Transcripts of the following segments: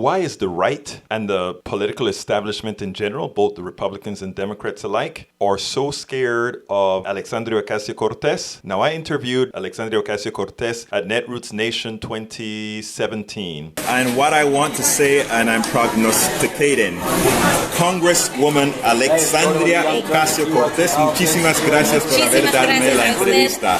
why is the right and the political establishment in general, both the Republicans and Democrats alike, are so scared of Alexandria Ocasio Cortez? Now, I interviewed Alexandria Ocasio Cortez at Netroots Nation 2017. And what I want to say, and I'm prognosticating, Congresswoman Alexandria Ocasio Cortez, muchísimas gracias por haber darme la entrevista.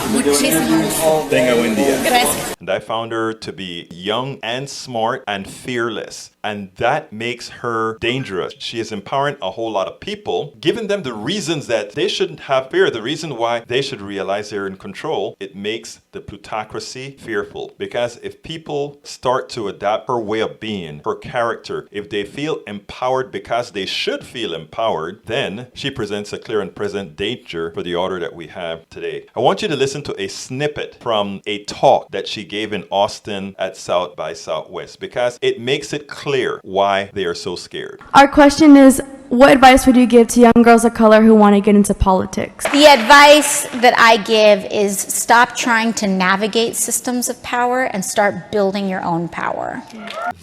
Tenga buen día. Gracias. And I found her to be young and smart and fearless. And that makes her dangerous. She is empowering a whole lot of people, giving them the reasons that they shouldn't have fear, the reason why they should realize they're in control. It makes the plutocracy fearful. Because if people start to adapt her way of being, her character, if they feel empowered because they should feel empowered, then she presents a clear and present danger for the order that we have today. I want you to listen to a snippet from a talk that she gave in Austin at South by Southwest, because it makes it clear why they are so scared. Our question is, what advice would you give to young girls of color who want to get into politics? The advice that I give is stop trying to navigate systems of power and start building your own power.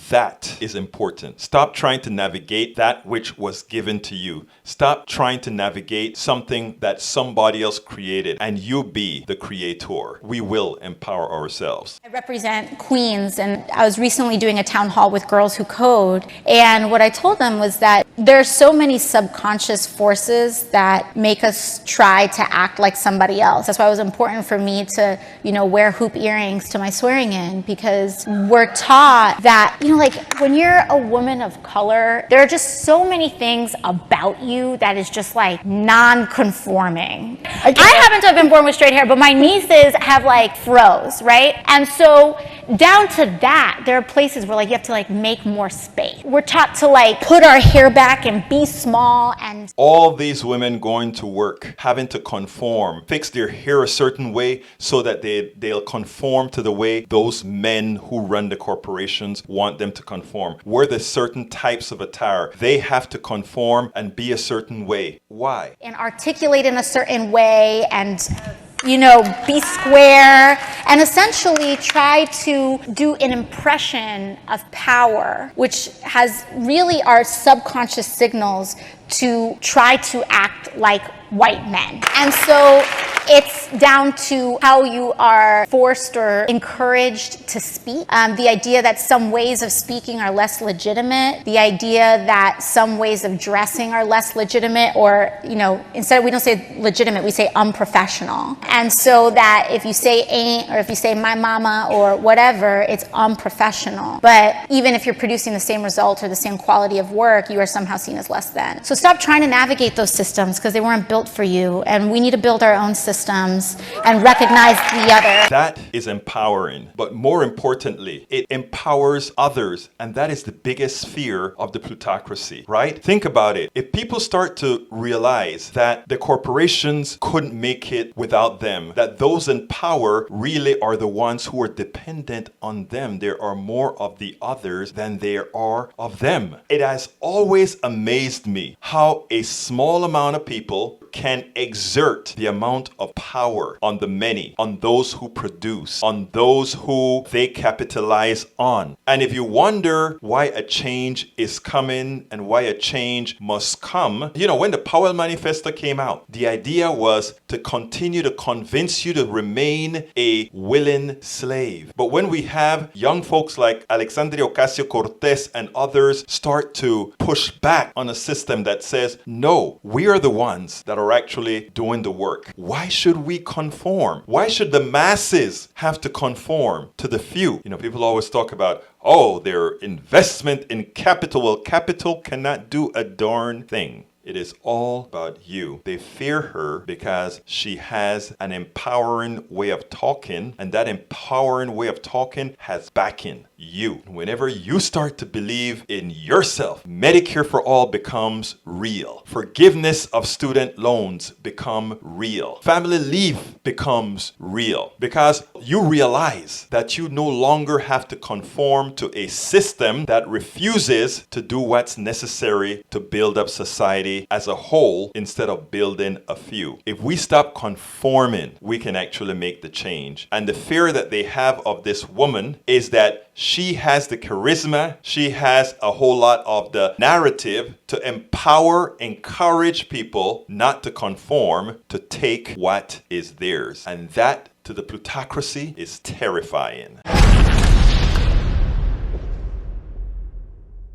That is important. Stop trying to navigate that which was given to you. Stop trying to navigate something that somebody else created, and you be the creator. We will empower ourselves. I represent Queens, and I was recently doing a town hall with girls who code, and what I told them was that there's so many subconscious forces that make us try to act like somebody else. That's why it was important for me to, wear hoop earrings to my swearing in, because we're taught that, like when you're a woman of color, there are just so many things about you that is just like non-conforming. I happen to have been born with straight hair, but my nieces have like froze, right? And so down to that, there are places where like you have to like make more space. We're taught to like put our hair back and be small, and all these women going to work, having to conform, fix their hair a certain way so that they'll conform to the way those men who run the corporations want them to conform. Wear the certain types of attire. They have to conform and be a certain way. Why? And articulate in a certain way, and be square, and essentially try to do an impression of power, which has really our subconscious signals to try to act like white men. And so it's down to how you are forced or encouraged to speak. The idea that some ways of speaking are less legitimate, the idea that some ways of dressing are less legitimate, or, instead we don't say legitimate, we say unprofessional. And so that if you say ain't, or if you say my mama or whatever, it's unprofessional. But even if you're producing the same result or the same quality of work, you are somehow seen as less than. So stop trying to navigate those systems, because they weren't built for you, and we need to build our own systems and recognize the other. That is empowering, but more importantly, it empowers others, and that is the biggest fear of the plutocracy, right? Think about it. If people start to realize that the corporations couldn't make it without them, that those in power really are the ones who are dependent on them, there are more of the others than there are of them. It has always amazed me how a small amount of people can exert the amount of power on the many, on those who produce, on those who they capitalize on. And if you wonder why a change is coming and why a change must come, when the Powell Manifesto came out, the idea was to continue to convince you to remain a willing slave. But when we have young folks like Alexandria Ocasio Cortez and others start to push back on a system that says, no, we are the ones that are actually doing the work. Why should we conform? Why should the masses have to conform to the few? People always talk about, their investment in capital. Well, capital cannot do a darn thing. It is all about you. They fear her because she has an empowering way of talking, and that empowering way of talking has backing. You. Whenever you start to believe in yourself, Medicare for all becomes real. Forgiveness of student loans become real. Family leave becomes real, because you realize that you no longer have to conform to a system that refuses to do what's necessary to build up society as a whole instead of building a few. If we stop conforming, we can actually make the change. And the fear that they have of this woman is that she has the charisma, she has a whole lot of the narrative to empower, encourage people not to conform, to take what is theirs. And that, to the plutocracy, is terrifying.